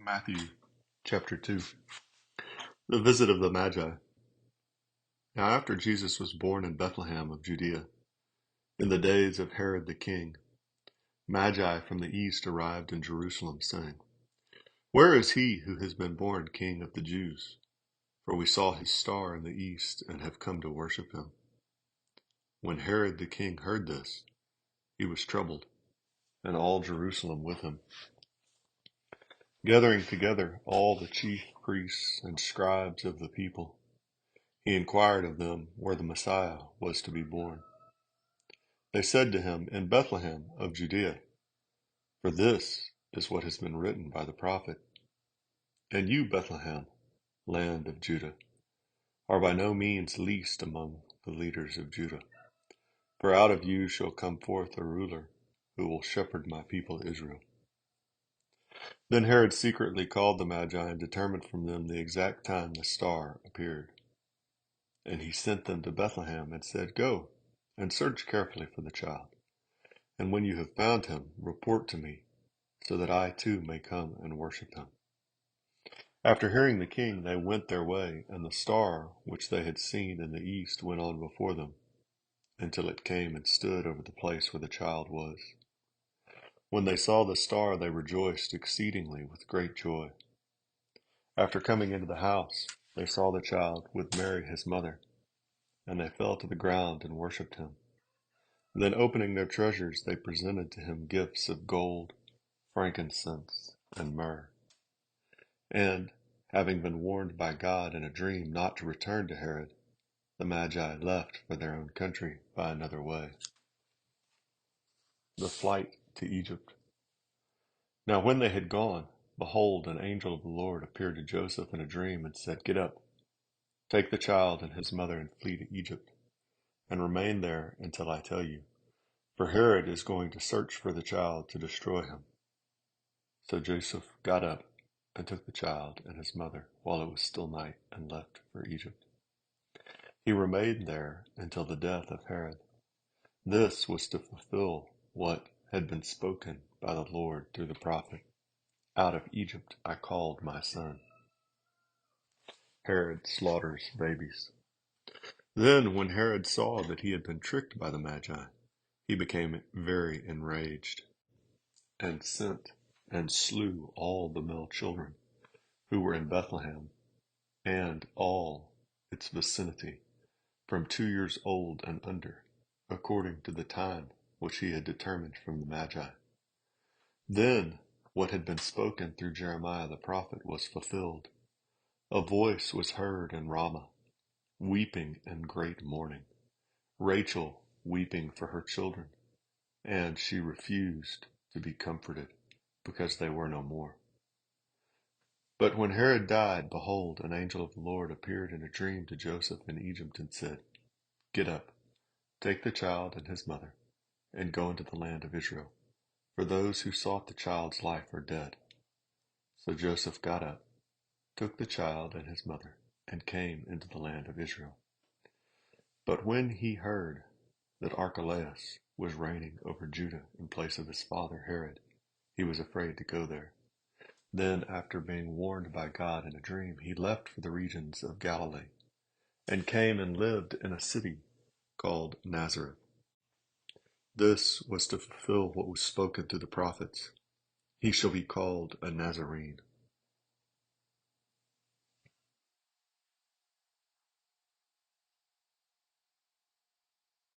Matthew chapter 2. The visit of the Magi. Now after Jesus was born in Bethlehem of Judæa, in the days of Herod the king, Magi from the east arrived in Jerusalem, saying, "Where is he who has been born King of the Jews? For we saw his star in the east and have come to worship him." When Herod the king heard this, he was troubled, and all Jerusalem with him. Gathering together all the chief priests and scribes of the people, he inquired of them where the Messiah was to be born. They said to him, "In Bethlehem of Judæa, for this is what has been written by the prophet. And you, Bethlehem, land of Judah, are by no means least among the leaders of Judah. For out of you shall come forth a ruler who will shepherd my people Israel." Then Herod secretly called the Magi and determined from them the exact time the star appeared. And he sent them to Bethlehem and said, "Go and search carefully for the child. And when you have found him, report to me, so that I too may come and worship him." After hearing the king, they went their way, and the star which they had seen in the east went on before them, until it came and stood over the place where the child was. When they saw the star, they rejoiced exceedingly with great joy. After coming into the house, they saw the child with Mary his mother, and they fell to the ground and worshipped him. Then opening their treasures, they presented to him gifts of gold, frankincense, and myrrh. And, having been warned by God in a dream not to return to Herod, the Magi left for their own country by another way. The flight to Egypt. Now when they had gone, behold, an angel of the Lord appeared to Joseph in a dream and said, "Get up, take the child and his mother and flee to Egypt, and remain there until I tell you, for Herod is going to search for the child to destroy him." So Joseph got up and took the child and his mother while it was still night and left for Egypt. He remained there until the death of Herod. This was to fulfill what had been spoken by the Lord through the prophet, "Out of Egypt I called my son." Herod slaughters babies. Then when Herod saw that he had been tricked by the Magi, he became very enraged, and sent and slew all the male children who were in Bethlehem and all its vicinity, from 2 years old and under, according to the time which he had determined from the Magi. Then what had been spoken through Jeremiah the prophet was fulfilled. A voice was heard in Ramah, weeping and great mourning, Rachel weeping for her children, and she refused to be comforted, because they were no more. But when Herod died, behold, an angel of the Lord appeared in a dream to Joseph in Egypt and said, "Get up, take the child and his mother, and go into the land of Israel, for those who sought the child's life are dead." So Joseph got up, took the child and his mother, and came into the land of Israel. But when he heard that Archelaus was reigning over Judah in place of his father Herod, he was afraid to go there. Then, after being warned by God in a dream, he left for the regions of Galilee, and came and lived in a city called Nazareth. This was to fulfill what was spoken through the prophets: "He shall be called a Nazarene."